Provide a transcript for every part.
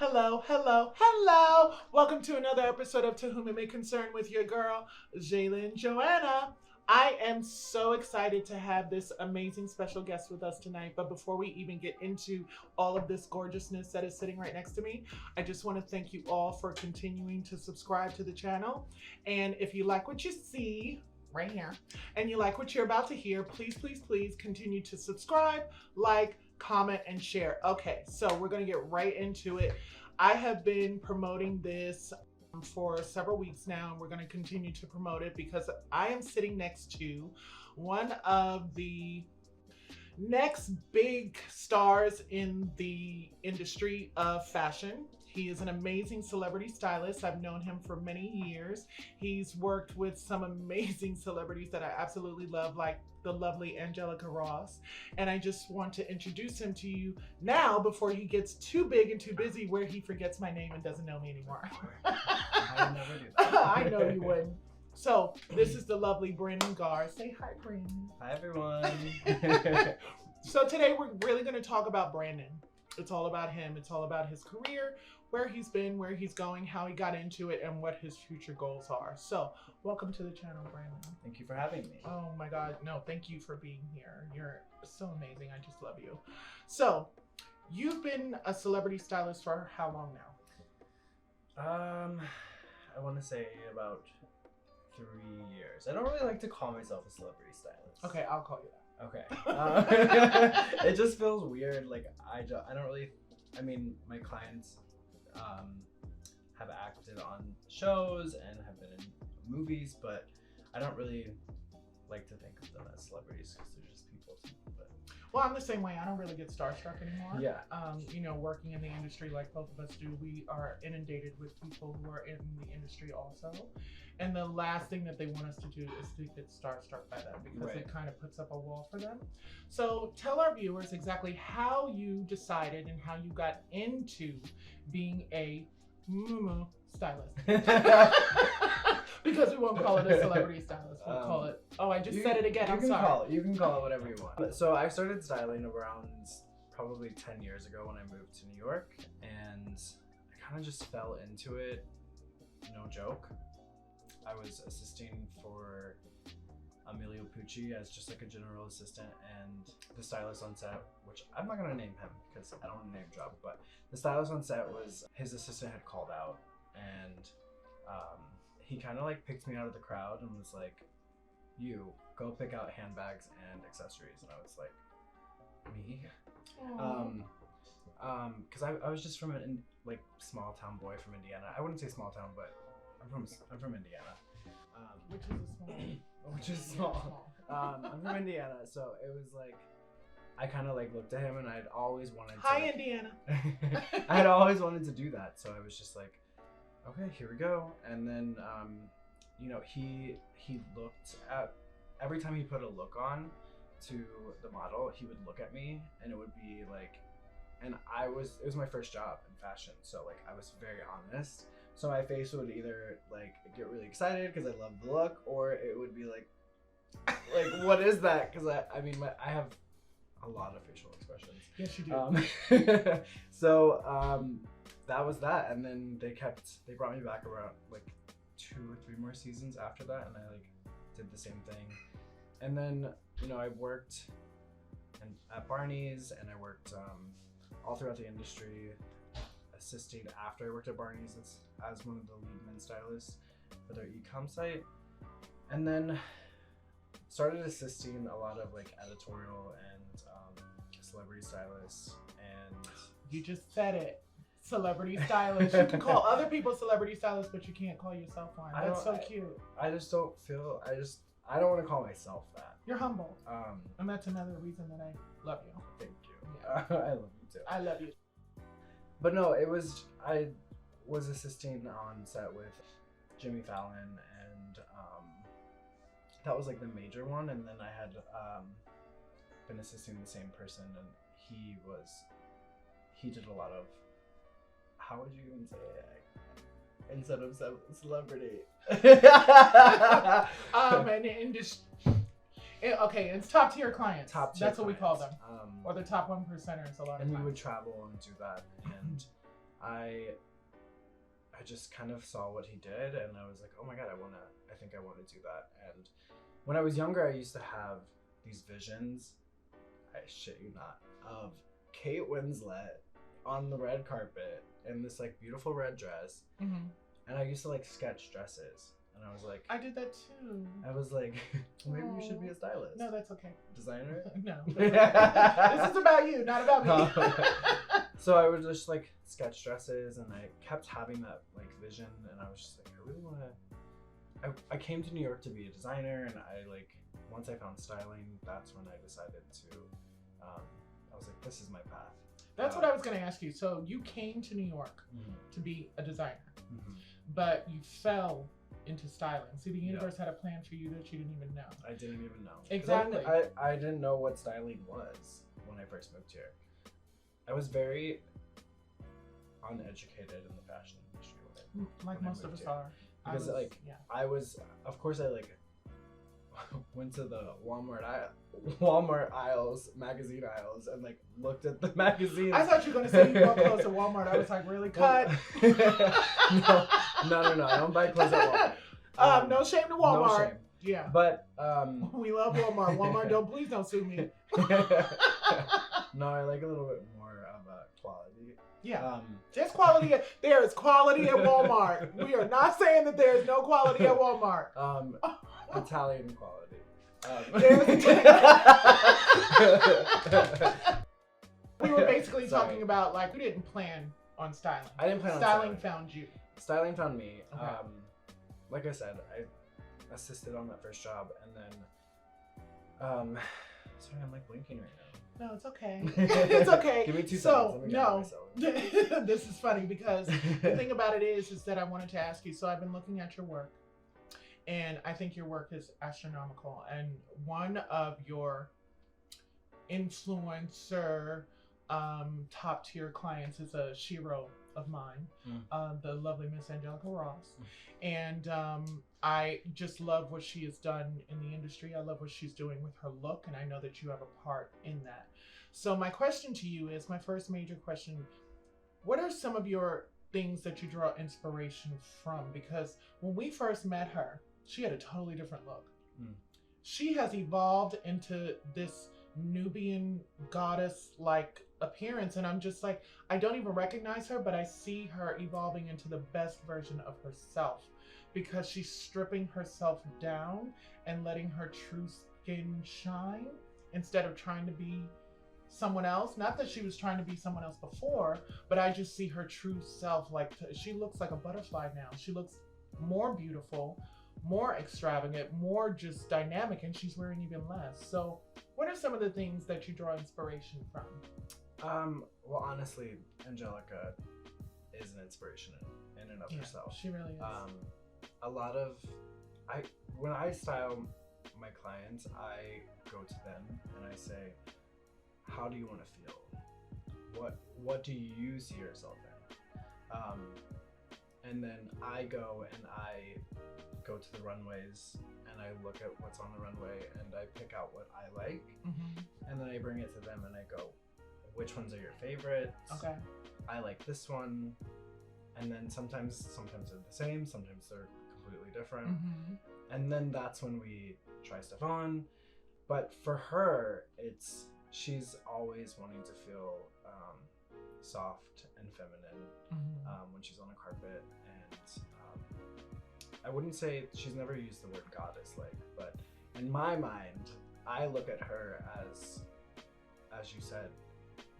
Hello, hello, hello. Welcome to another episode of To Whom It May Concern with your girl, Jalen Joanna. I am so excited to have this amazing special guest with us tonight. But before we even get into all of this gorgeousness that is sitting right next to me, I just want to thank you all for continuing to subscribe to the channel. And if you like what you see right here, and you like what you're about to hear, please, please, please continue to subscribe, like, comment, and share. Okay, so we're going to get right into it. I have been promoting this for several weeks now, and we're going to continue to promote it because I am sitting next to one of the next big stars in the industry of fashion. He is an amazing celebrity stylist. I've known him for many years. He's worked with some amazing celebrities that I absolutely love, like the lovely Angelica Ross. And I just want to introduce him to you now before he gets too big and too busy where he forgets my name and doesn't know me anymore. I would never do that. I know you wouldn't. So this is the lovely Brandon Garr. Say hi, Brandon. Hi, everyone. So today we're really going to talk about Brandon. It's all about him. It's all about his career, where he's been, where he's going, how he got into it, and what his future goals are. So welcome to the channel, Brandon. Thank you for having me. Oh my God. No, thank you for being here. You're so amazing. I just love you. So you've been a celebrity stylist for how long now? I want to say about 3 years. I don't really like to call myself a celebrity stylist. Okay, I'll call you that. Okay. It just feels weird. Like I don't really. I mean, my clients have acted on shows and have been in movies, but I don't really like to think of them as celebrities because they're just people to me. But Well, I'm the same way. I don't really get starstruck anymore. yeah. You know, working in the industry like both of us do, we are inundated with people who are in the industry also. And the last thing that they want us to do is to get starstruck by them because it kind of puts up a wall for them. So tell our viewers exactly how you decided and how you got into being a moo stylist. Because we won't call it a celebrity stylist. We'll call it, oh, I just said it again. I'm sorry. You can call it whatever you want. So I started styling around probably 10 years ago when I moved to New York, and I kind of just fell into it. No joke. I was assisting for Emilio Pucci as just like a general assistant, and the stylist on set, which I'm not gonna name him because I don't want to name drop, but the stylist on set was his assistant had called out, and he kind of like picked me out of the crowd and was like, "You go pick out handbags and accessories," and I was like, "Me?" Because I was just from a like small town boy from Indiana. I wouldn't say small town, but I'm from Indiana. Which is small. I'm from Indiana, so it was like I kind of like looked at him, and I'd always wanted to. Hi, Indiana. I had always wanted to do that, so I was just like, okay, here we go. And then, you know, he looked at every time he put a look on to the model, he would look at me, and it would be like, and it was my first job in fashion, so like I was very honest. So my face would either like get really excited because I love the look, or it would be like what is that? Because I mean I have a lot of facial expressions. Yes, you do. So that was that, and then they brought me back around like 2 or 3 more seasons after that, and I like did the same thing. And then, you know, I worked at Barney's, and I worked all throughout the industry, assisting after I worked at Barney's as one of the lead men stylists for their e-com site, and then started assisting a lot of like editorial and celebrity stylists. And you just said it. Celebrity stylist. You can call other people celebrity stylists, but you can't call yourself one. That's so cute. I just don't feel. I don't want to call myself that. You're humble. And that's another reason that I love you. Thank you. Yeah. I love you too. I love you. But no, I was assisting on set with Jimmy Fallon, and that was like the major one. And then I had been assisting the same person, and he did a lot of, how would you even say it instead of celebrity? An industry. Okay, it's top tier clients. That's what we call them. Or the top 1%ers. A lot of and times. we would travel and do that, and I just kind of saw what he did, and I was like, oh my god, I think I want to do that. And when I was younger, I used to have these visions, I shit you not, of Kate Winslet on the red carpet in this like beautiful red dress. And I used to like sketch dresses, and I was like, I did that too. I was like, maybe you should be a stylist. No, that's okay. Designer? No. This is about you, not about me. So I would just like sketch dresses, and I kept having that like vision, and I was just like, I really want to. I came to New York to be a designer, and I like once I found styling, that's when I decided to. I was like, this is my path. That's what I was going to ask you. So you came to New York to be a designer, but you fell into styling. See, the universe had a plan for you that you didn't even know. I didn't even know. Exactly. I didn't know what styling was when I first moved here. I was very uneducated in the fashion industry like most of us are. Because I was, of course, I like went to the Walmart aisles, magazine aisles, and like looked at the magazines. I thought you were gonna say you bought clothes at Walmart. I was like, really? Cut. No. I don't buy clothes at Walmart. No shame to Walmart. No shame. Yeah. But we love Walmart. Walmart, please don't sue me. No, I like a little bit more of a quality. Yeah. There's quality. There is quality at Walmart. We are not saying that there is no quality at Walmart. Italian quality. We were basically talking about like we didn't plan on styling. I didn't plan on styling. Found you. Styling found me. Okay. Like I said, I assisted on that first job, and then sorry, I'm like blinking right now. No, it's okay. It's okay. Give me 2 so, seconds. No, this is funny because the thing about it is that I wanted to ask you. So I've been looking at your work, and I think your work is astronomical. And one of your influencer top tier clients is a shero of mine, the lovely Miss Angelica Ross. And I just love what she has done in the industry. I love what she's doing with her look, and I know that you have a part in that. So my question to you is, my first major question, what are some of your things that you draw inspiration from? Because when we first met her, she had a totally different look. She has evolved into this Nubian goddess-like appearance, and I'm just like, I don't even recognize her, but I see her evolving into the best version of herself because she's stripping herself down and letting her true skin shine instead of trying to be someone else. Not that she was trying to be someone else before, but I just see her true self. Like, she looks like a butterfly now. She looks more beautiful, more extravagant, more just dynamic, and she's wearing even less. So what are some of the things that you draw inspiration from? Well, honestly, Angelica is an inspiration in and of herself. She really is. A lot of, when I style my clients, I go to them and I say, how do you want to feel? What do you see yourself in? And then I go to the runways and I look at what's on the runway and I pick out what I like, and then I bring it to them and I go, which ones are your favorites? Okay. I like this one. And then sometimes they're the same, sometimes they're completely different. And then that's when we try stuff on. But for her, she's always wanting to feel soft and feminine when she's on a carpet. And I wouldn't say, she's never used the word goddess like, but in my mind, I look at her as you said,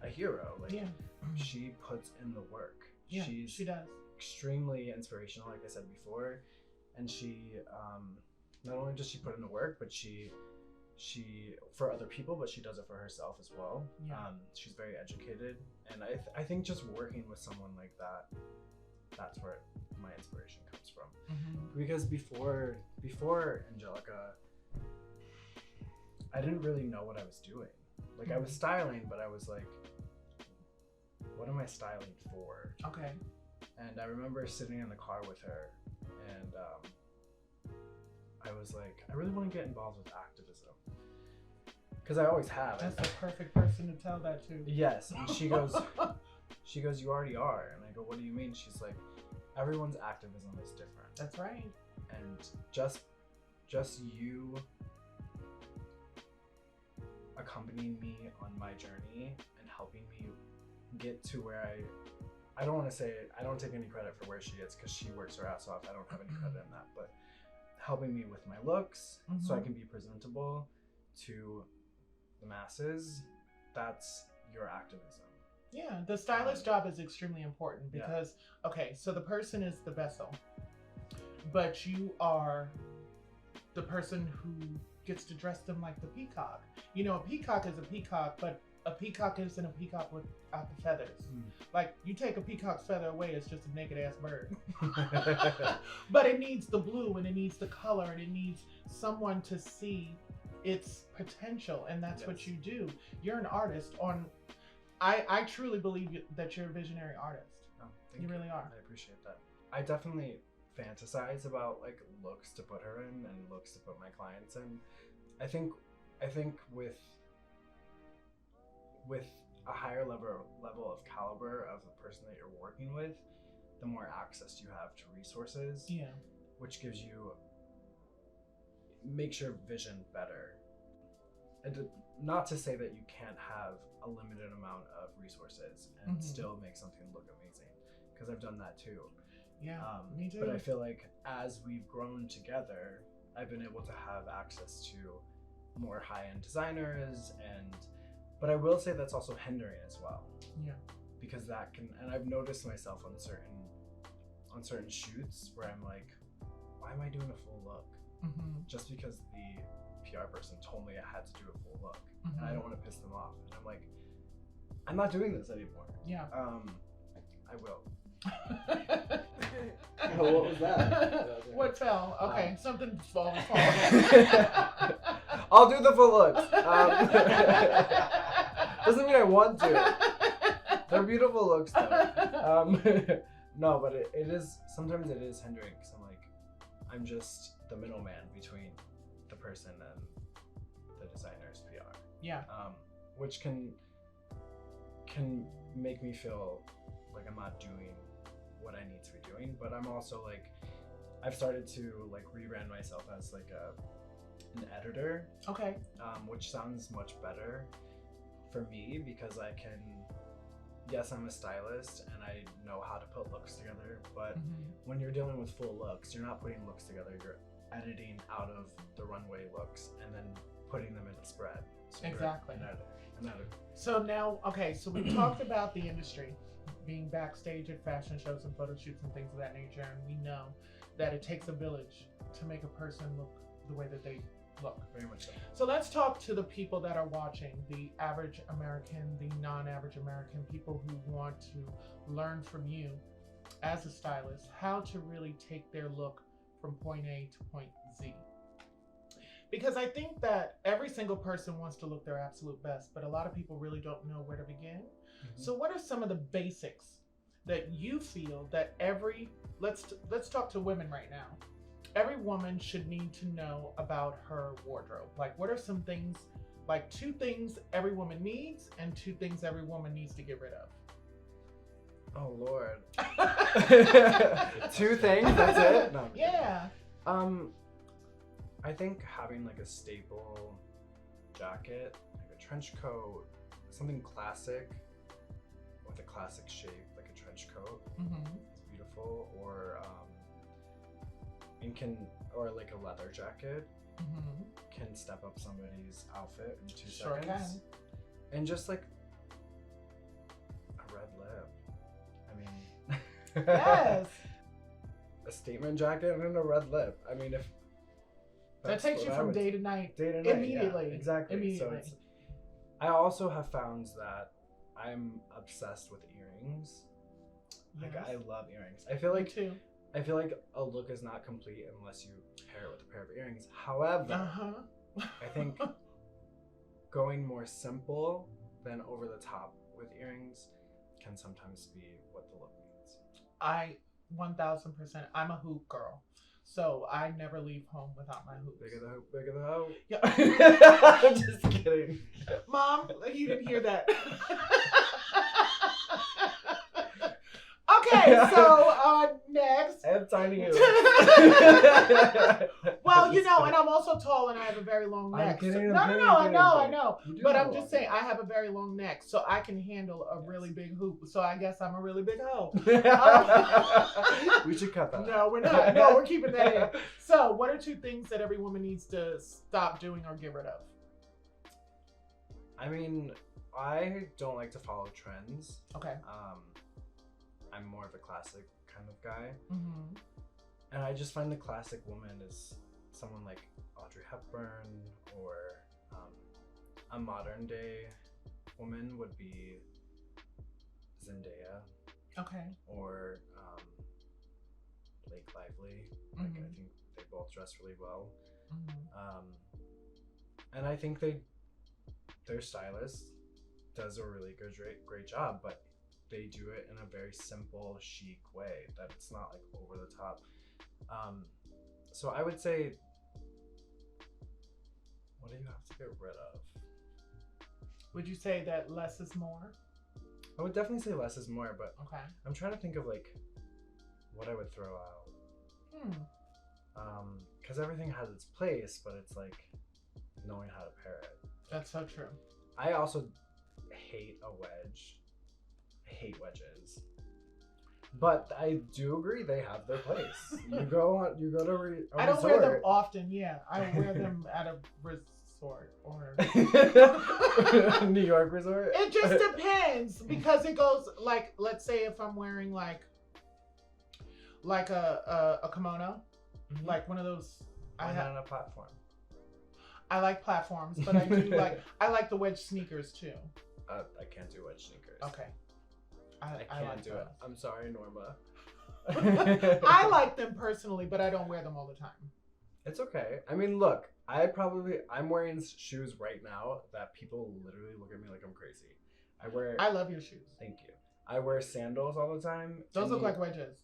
a hero. Like, she puts in the work. Yeah, she does. Extremely inspirational, like I said before. And she, not only does she put in the work, but she for other people, but she does it for herself as well. Yeah. She's very educated, and I think just working with someone like that, that's where my inspiration comes from. Because before Angelica, I didn't really know what I was doing. Like, I was styling, but I was like, what am I styling for? Okay. And I remember sitting in the car with her, and I was like, I really want to get involved with activism. Because I always have. That's the perfect person to tell that to. Yes. And she goes, She goes, you already are. And I go, what do you mean? She's like, everyone's activism is different. That's right. And just you accompanying me on my journey and helping me get to where I don't want to say it, I don't take any credit for where she is because she works her ass off. I don't have any credit in that, but helping me with my looks so I can be presentable to the masses, that's your activism. Yeah, the stylist job is extremely important because, okay, so the person is the vessel, but you are the person who gets to dress them like the peacock. You know, a peacock is a peacock, but a peacock isn't a peacock without the feathers. Like, you take a peacock's feather away, it's just a naked ass bird. But it needs the blue, and it needs the color, and it needs someone to see its potential, and that's what you do. You're an artist. I truly believe that you're a visionary artist. Oh, you really are. I appreciate that. I definitely fantasize about like looks to put her in and looks to put my clients in. I think with a higher level of caliber of the person that you're working with, the more access you have to resources. Yeah. Which makes your vision better. And not to say that you can't have a limited amount of resources and still make something look amazing, because I've done that too. Yeah, me too. But I feel like as we've grown together, I've been able to have access to more high-end designers, but I will say that's also hindering as well. Yeah. Because that can, and I've noticed myself on certain shoots where I'm like, why am I doing a full look? Just because the PR person told me I had to do a full look, and I don't want to piss them off. And I'm like, I'm not doing this anymore. Yeah. I will. What was that? What fell? Okay, something's falling. I'll do the full looks. Doesn't mean I want to. They're beautiful looks though. No, but it is, sometimes it is hindering because I'm just the middleman between the person and the designer's PR. Yeah. Which can make me feel like I'm not doing what I need to be doing, but I'm also like, I've started to like rebrand myself as like an editor. Okay. Which sounds much better for me because I can, yes, I'm a stylist and I know how to put looks together, but when you're dealing with full looks, you're not putting looks together, you're editing out of the runway looks and then putting them in a spread. So exactly. An editor. So now, okay, so we talked about the industry, being backstage at fashion shows and photo shoots and things of that nature, and we know that it takes a village to make a person look the way that they look. Very much so. So let's talk to the people that are watching, the average American, the non-average American, people who want to learn from you as a stylist, how to really take their look from point A to point Z. Because I think that every single person wants to look their absolute best, but a lot of people really don't know where to begin. So what are some of the basics that you feel that let's talk to women right now. Every woman should need to know about her wardrobe. Like, what are some things, like 2 things every woman needs and 2 things every woman needs to get rid of? Oh Lord. 2 things, that's it? No, yeah. I think having like a staple jacket, like a trench coat, something classic with a classic shape, like a trench coat, is beautiful, or like a leather jacket can step up somebody's outfit in 2 seconds. Can. And just like a red lip. I mean, yes. A statement jacket and a red lip. I mean, if that takes you from day to night. Immediately. Yeah, exactly. Immediately. So I also have found that I'm obsessed with earrings. Like, I love earrings. I feel like a look is not complete unless you pair it with a pair of earrings. However, I think going more simple than over the top with earrings can sometimes be what the look needs. I 1000%. I'm a hoop girl. So I never leave home without my hoops. Bigger the hoop, bigger the hoe. Yeah. I'm just kidding. Mom, you didn't hear that. Okay, so next. I have tiny ears. Well, you know, and I'm also tall and I have a very long I'm neck. kidding, No, I'm kidding, I I'm know. kidding. You do But have I'm a just long saying, I have a very long neck, so I can handle a really big hoop. So I guess I'm a really big hoe. We should cut that. No, we're not. No, we're keeping that in. So, what are 2 things that every woman needs to stop doing or get rid of? I mean, I don't like to follow trends. Okay. I'm more of a classic kind of guy. Mm-hmm. And I just find the classic woman is someone like Audrey Hepburn, or a modern day woman would be Zendaya. Okay. Or Blake Lively. Mm-hmm. Like, I think they both dress really well. Mm-hmm. And I think their stylist does a really great job, but they do it in a very simple, chic way that it's not like over the top. So I would say, what do you have to get rid of? Would you say that less is more? I would definitely say less is more, but Okay. I'm trying to think of like what I would throw out. Because everything has its place, but it's like knowing how to pair it. That's so true. I also hate a wedge. I hate wedges. But I do agree they have their place. You go to I don't wear them often. Yeah, I wear them at a resort or New York resort. It just depends because it goes like, let's say if I'm wearing like a kimono, Mm-hmm. like one of those. I'm not on a platform. I like platforms, but I do I like the wedge sneakers too. I can't do wedge sneakers. Okay. I can't like do those. it. I'm sorry, Norma. I like them personally, but I don't wear them all the time. It's okay. I mean, look, I'm wearing shoes right now that people literally look at me like I'm crazy. I love your shoes. Thank you. I wear sandals all the time. Those look like wedges.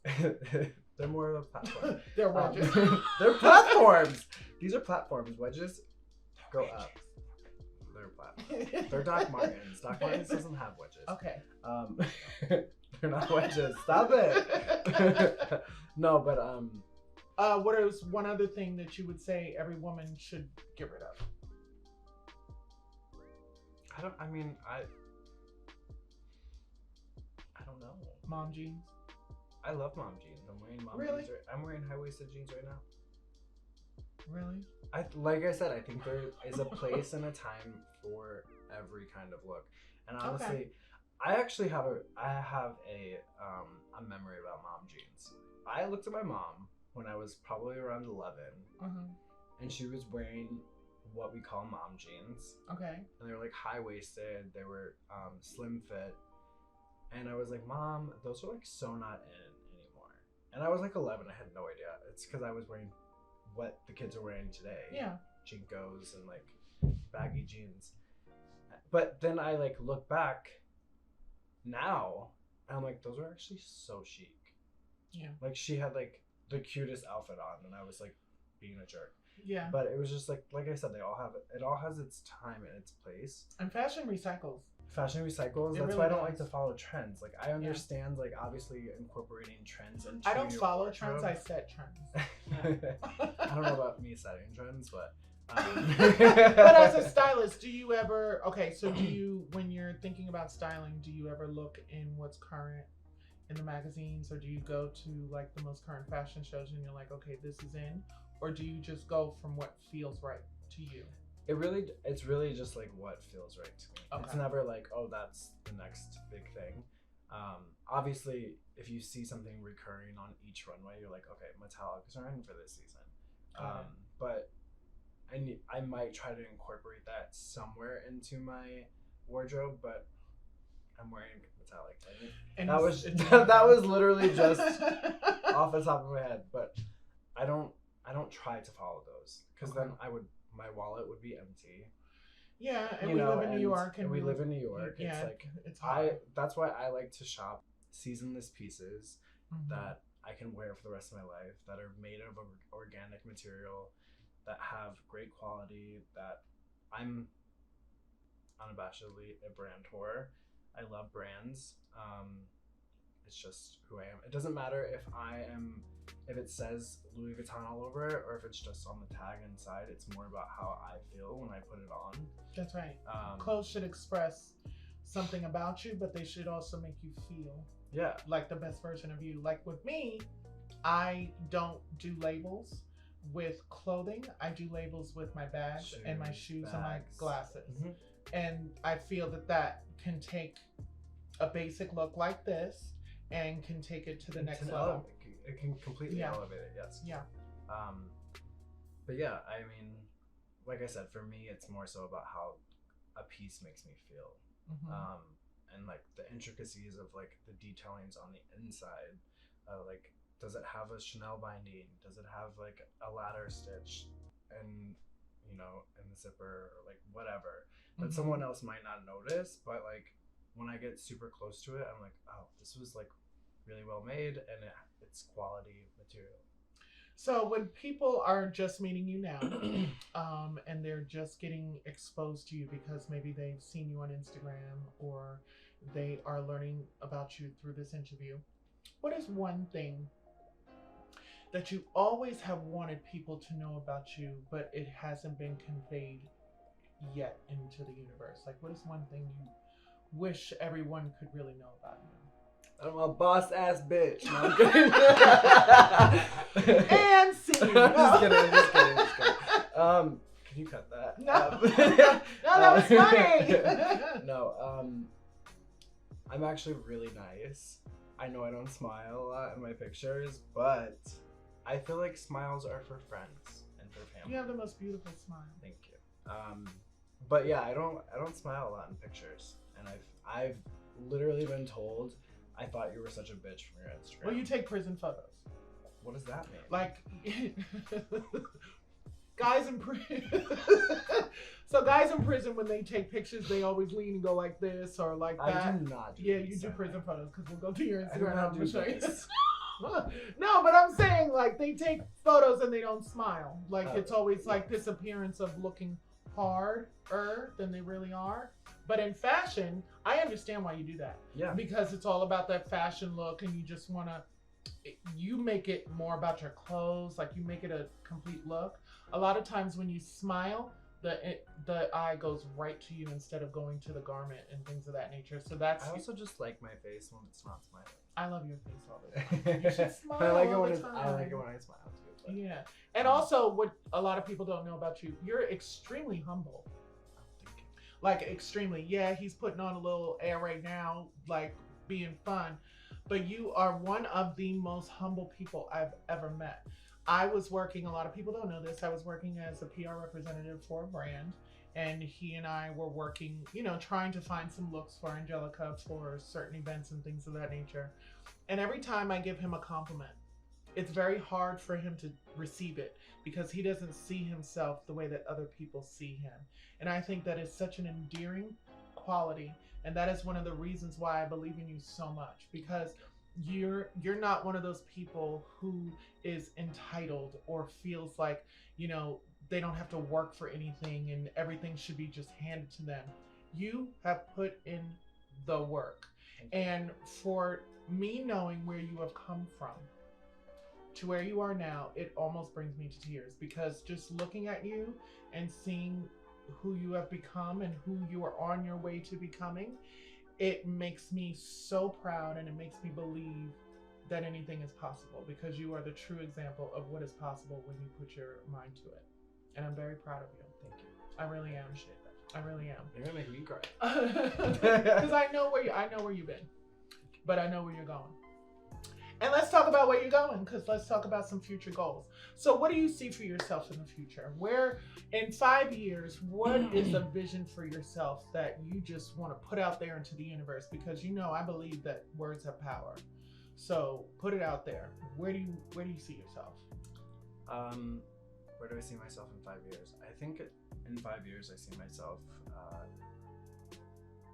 They're more of a platform. They're wedges. They're platforms. These are platforms. Wedges go up. They're platforms. They're Doc Martens. Doc Martens doesn't have wedges. Okay. They're not wedges. Stop it. No, but what is one other thing that you would say every woman should get rid of? I don't know. Mom jeans. I love mom jeans. I'm wearing mom jeans. I'm wearing high-waisted jeans right now. Really? Like I said, I think there is a place and a time for every kind of look. And honestly, Okay. I actually have a memory about mom jeans. I looked at my mom when I was probably around 11, and she was wearing what we call mom jeans. Okay. And they were like high-waisted. They were slim fit. And I was like, Mom, those are like so not in anymore. And I was like 11. I had no idea. It's because I was wearing what the kids are wearing today. Yeah. Jinkos and like baggy jeans. But then I like look back now and I'm like, those are actually so chic. Yeah. Like she had like the cutest outfit on and I was like being a jerk. Yeah. But it was just like I said, it all has its time and its place. And fashion recycles. Fashion recycles. That's really why I don't does. like to follow trends. Like I understand, like obviously incorporating trends into. I don't your follow wardrobe. trends. I set trends. I don't know about me setting trends, but. But as a stylist, do you ever? Okay, so when you're thinking about styling, do you ever look in what's current in the magazines, or do you go to like the most current fashion shows and you're like, okay, this is in, or do you just go from what feels right to you? It's really just like what feels right to me. Okay. It's never like, oh, that's the next big thing. Obviously, if you see something recurring on each runway, you're like, okay, metallics are in for this season. But I might try to incorporate that somewhere into my wardrobe, but I'm wearing metallic. And that was literally just off the top of my head. But I don't try to follow those because then my wallet would be empty. Yeah, and we live in New York, and we live in New York. Yeah, it's like it's hard. that's why I like to shop seasonless pieces that I can wear for the rest of my life, that are made of organic material, that have great quality, that I'm unabashedly a brand whore. I love brands. It's just who I am. It doesn't matter if it says Louis Vuitton all over it or if it's just on the tag inside. It's more about how I feel when I put it on. That's right. Clothes should express something about you, but they should also make you feel like the best version of you. Like with me, I don't do labels with clothing. I do labels with my bags and my shoes and my glasses. Mm-hmm. And I feel that can take a basic look like this and can take it to the next level. It can completely elevate it, yes. Yeah. But yeah, I mean, like I said, for me, it's more so about how a piece makes me feel. Mm-hmm. And like the intricacies of like the detailings on the inside. Like, does it have a Chanel binding? Does it have like a ladder stitch and, you know, in the zipper or like whatever that someone else might not notice, but like when I get super close to it, I'm like, oh, this was like really well made and it's quality material. So when people are just meeting you now and they're just getting exposed to you because maybe they've seen you on Instagram or they are learning about you through this interview, what is one thing that you always have wanted people to know about you, but it hasn't been conveyed yet into the universe? Like, what is one thing you wish everyone could really know about you? I'm a boss ass bitch. No, I'm kidding. And scene. Just kidding. Can you cut that? No. No, that was funny. No, I'm actually really nice. I know I don't smile a lot in my pictures, but I feel like smiles are for friends and for family. You have the most beautiful smile. Thank you. But yeah, I don't smile a lot in pictures, and I've literally been told I thought you were such a bitch from your Instagram. Well, you take prison photos. What does that mean? Like, guys in prison. So guys in prison, when they take pictures, they always lean and go like this or like that. I do not do Yeah, you do prison photos because we'll go to your Instagram. I do not do this. No, but I'm saying like they take photos and they don't smile. Like it's always like this appearance of looking harder than they really are. But in fashion, I understand why you do that. Yeah. Because it's all about that fashion look and you just want to, you make it more about your clothes, like you make it a complete look. A lot of times when you smile, the eye goes right to you instead of going to the garment and things of that nature. So that's. I also just like my face when it's not smiling. I love your face all the time. You should smile. I like it when I smile too. But. Yeah, and also what a lot of people don't know about you, you're extremely humble. Like extremely. Yeah, he's putting on a little air right now, like being fun. But you are one of the most humble people I've ever met. I was working, a lot of people don't know this, I was working as a PR representative for a brand. And he and I were working, you know, trying to find some looks for Angelica for certain events and things of that nature. And every time I give him a compliment, it's very hard for him to receive it because he doesn't see himself the way that other people see him. And I think that is such an endearing quality. And that is one of the reasons why I believe in you so much, because you're not one of those people who is entitled or feels like, you know, they don't have to work for anything and everything should be just handed to them. You have put in the work. And for me knowing where you have come from to where you are now, it almost brings me to tears, because just looking at you and seeing who you have become and who you are on your way to becoming, it makes me so proud and it makes me believe that anything is possible, because you are the true example of what is possible when you put your mind to it. And I'm very proud of you. Thank you. I really am. Appreciate that. I really am. You're gonna make me cry. Because I know where you've been, but I know where you're going. And let's talk about where you're going, because let's talk about some future goals. So what do you see for yourself in the future? Where, in 5 years, what is the vision for yourself that you just want to put out there into the universe? Because, you know, I believe that words have power. So put it out there. Where do you see yourself? Where do I see myself in 5 years? I think in 5 years I see myself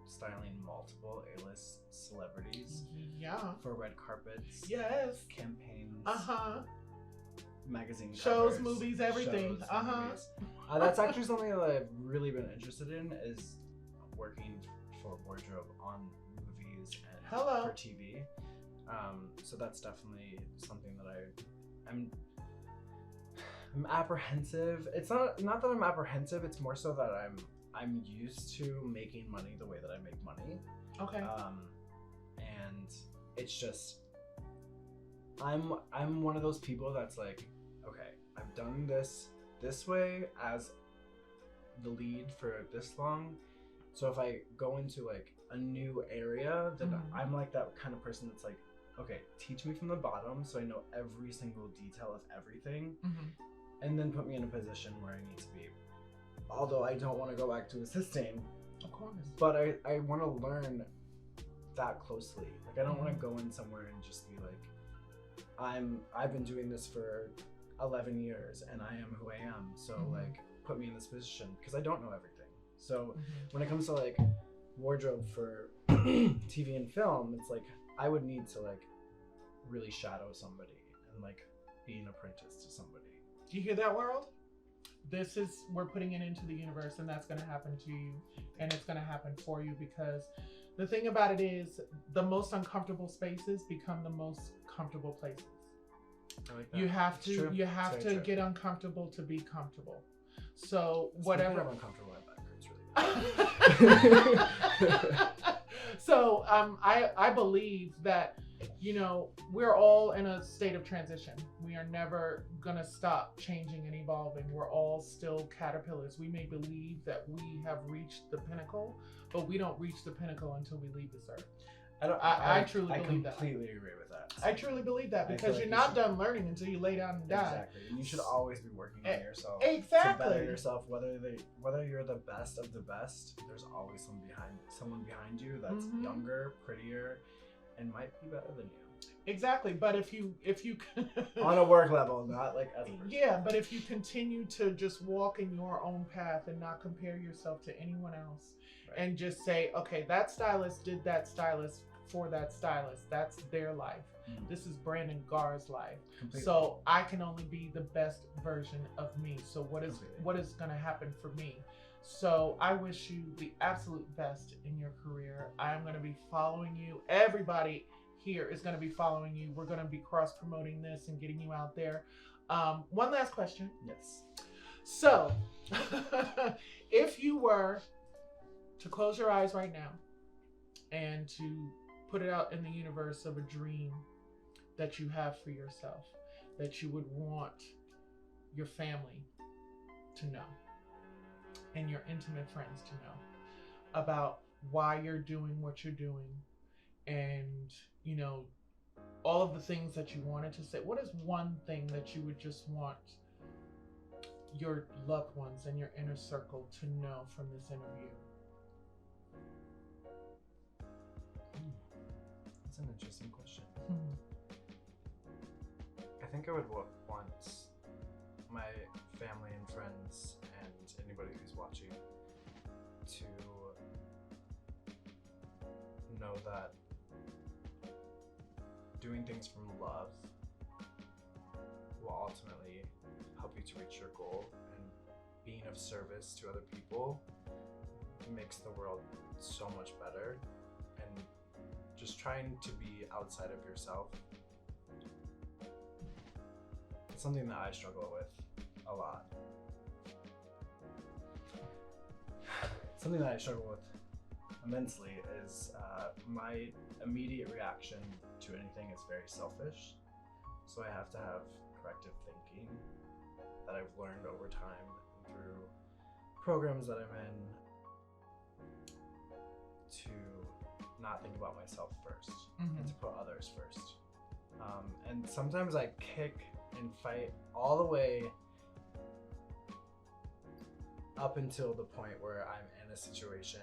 styling multiple A-list celebrities. Yeah. For red carpets. Yes. Campaigns. Magazine shows, covers, movies, everything. Movies. That's actually something that I've really been interested in, is working for wardrobe on movies and for TV. So that's definitely something that I'm apprehensive. It's not that I'm apprehensive. It's more so that I'm used to making money the way that I make money. Okay. And it's just I'm one of those people that's like, okay, I've done this way as the lead for this long. So if I go into like a new area, then I'm like that kind of person that's like, okay, teach me from the bottom so I know every single detail of everything, and then put me in a position where I need to be. Although I don't want to go back to assisting, Of course. but I want to learn that closely. Like I don't want to go in somewhere and just be like, I've been doing this for 11 years and I am who I am. So like put me in this position, because I don't know everything. So when it comes to like wardrobe for TV and film, it's like I would need to like really shadow somebody and like be an apprentice to somebody. Do you hear that, world? We're putting it into the universe, and that's going to happen to you, and it's going to happen for you, because the thing about it is the most uncomfortable spaces become the most comfortable places. I like that. You have It's to true. you have It's to very true. get uncomfortable to be comfortable. So whatever. I'm uncomfortable, my back hurts really bad. So I believe that, you know, we're all in a state of transition. We are never gonna stop changing and evolving. We're all still caterpillars. We may believe that we have reached the pinnacle, but we don't reach the pinnacle until we leave this earth. I truly believe that. I completely agree with that. I truly believe that, I feel because like you're you not should- done learning until you lay down and die. Exactly. And you should always be working on yourself. Exactly. To better yourself, whether you're the best of the best, there's always someone behind you that's younger, prettier, and might be better than you. Exactly. But if you On a work level, not like as a person. yeah, but if you continue to just walk in your own path and not compare yourself to anyone else, and just say, okay, that stylist did that stylist for that stylist. That's their life. This is Brandon Garr's life. Completely. So I can only be the best version of me. So what is going to happen for me? So I wish you the absolute best in your career. I'm going to be following you. Everybody here is going to be following you. We're going to be cross promoting this and getting you out there. One last question. Yes. So if you were to close your eyes right now and to put it out in the universe of a dream that you have for yourself, that you would want your family to know and your intimate friends to know about why you're doing what you're doing, and, you know, all of the things that you wanted to say, what is one thing that you would just want your loved ones and your inner circle to know from this interview? That's an interesting question. I think I would want my family and friends and anybody who's watching to know that doing things from love will ultimately help you to reach your goal, and being of service to other people makes the world so much better. And just trying to be outside of yourself, it's something that I struggle with a lot. Something that I struggle with immensely is my immediate reaction to anything is very selfish. So I have to have corrective thinking that I've learned over time through programs that I'm in, to not think about myself first and to put others first. And sometimes I kick and fight all the way up until the point where I'm in a situation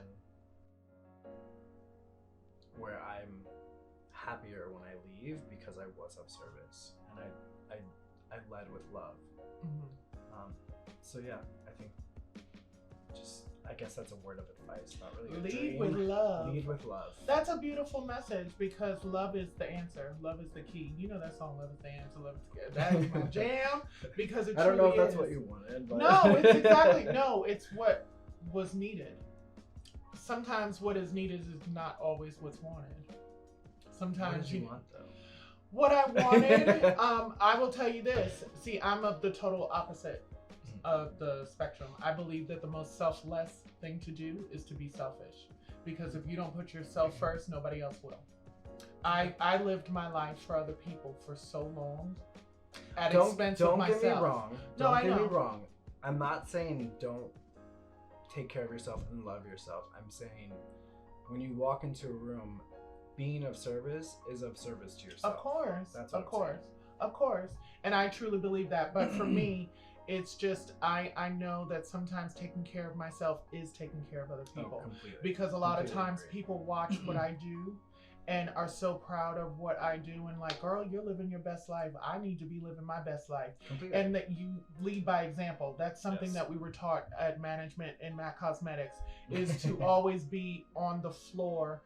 where I'm happier when I leave because I was of service and I led with love. So yeah, I guess that's a word of advice, not really a Lead dream. with love. Lead with love. That's a beautiful message, because love is the answer. Love is the key. You know that song, Love is the Answer, Love is the That is my jam, because it I don't know if truly that's is. what you wanted, but No, it's exactly, no, it's what was needed. Sometimes what is needed is not always what's wanted. What Sometimes did you want though? What I wanted, I will tell you this. See, I'm of the total opposite of the spectrum. I believe that the most selfless thing to do is to be selfish. Because if you don't put yourself first, nobody else will. I lived my life for other people for so long at expense of myself. Don't get me wrong. No, Don't I get know. me wrong. I'm not saying don't take care of yourself and love yourself. I'm saying when you walk into a room, being of service is of service to yourself. Of course. That's what Of course. And I truly believe that. But for me, it's just I know that sometimes taking care of myself is taking care of other people. Completely. Because a lot of times agree. people watch what I do and are so proud of what I do and like, girl, you're living your best life. I need to be living my best life. Completely. And that you lead by example. That's something Yes. that we were taught at management in MAC Cosmetics is to always be on the floor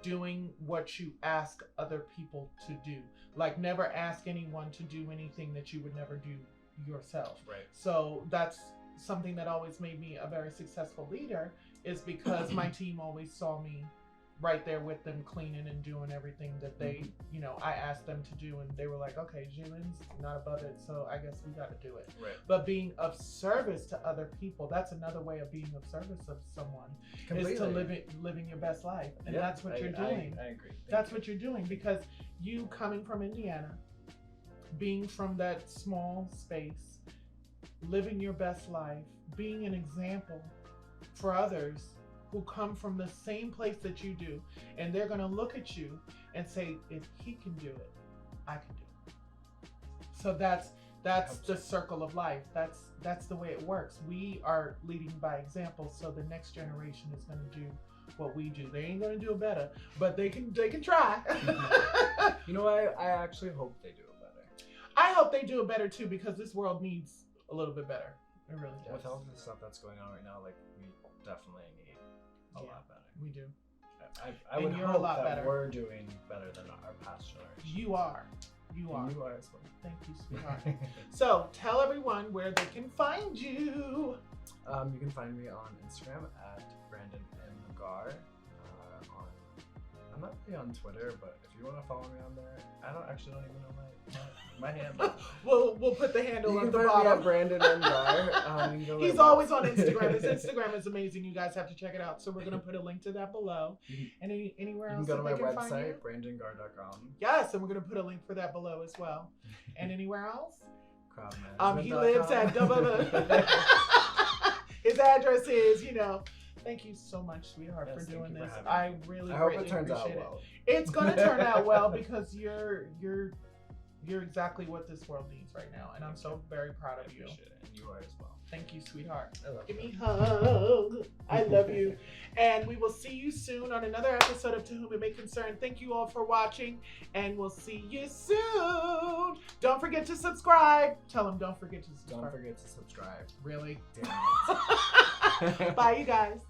doing what you ask other people to do. Like never ask anyone to do anything that you would never do yourself. Right. So that's something that always made me a very successful leader is because my team always saw me right there with them cleaning and doing everything that they, you know, I asked them to do and they were like, okay, Jalen's not above it, so I guess we got to do it. Right. But being of service to other people, that's another way of being of service of someone is to living your best life. And that's what you're doing. I agree. That's what you're doing because you coming from Indiana, being from that small space, living your best life, being an example for others who come from the same place that you do, and they're gonna look at you and say, if he can do it, I can do it. So that's the circle of life. That's the way it works. We are leading by example, so the next generation is gonna do what we do. They ain't gonna do it better, but they can try. You know, I actually hope they do it better. I hope they do it better too, because this world needs a little bit better. It really does. With all the stuff that's going on right now, like we definitely need a lot better. We do. I would you're a hope lot that better. we're doing better than our past generation. You are. You are. And you are as well. Thank you, sweetheart. So tell everyone where they can find you. You can find me on Instagram at brandonmgarr. I'm not really on Twitter, but if you want to follow me on there, I don't even know my handle. We'll put the handle You on can the find bottom. me at Brandon Garr. He's always on Instagram. His Instagram is amazing. You guys have to check it out. So we're gonna put a link to that below. And anywhere You else can go to that my they can find you? website, brandongarr.com. Yes, and we're gonna put a link for that below as well. And anywhere else? He Crowdmanagement.com. lives at his address is, Thank you so much, sweetheart, Yes, for doing thank you this. for I having me. really I hope greatly it turns out appreciate well. It's gonna turn out well because you're exactly what this world needs right now, and I'm so very proud of you. Appreciate it, and you are as well. Thank you, sweetheart. I love Give you. me a hug. I love you. And we will see you soon on another episode of To Whom It May Concern. Thank you all for watching, and we'll see you soon. Don't forget to subscribe. Tell them don't forget to subscribe. Don't forget to subscribe. Really? Damn it. Bye, you guys.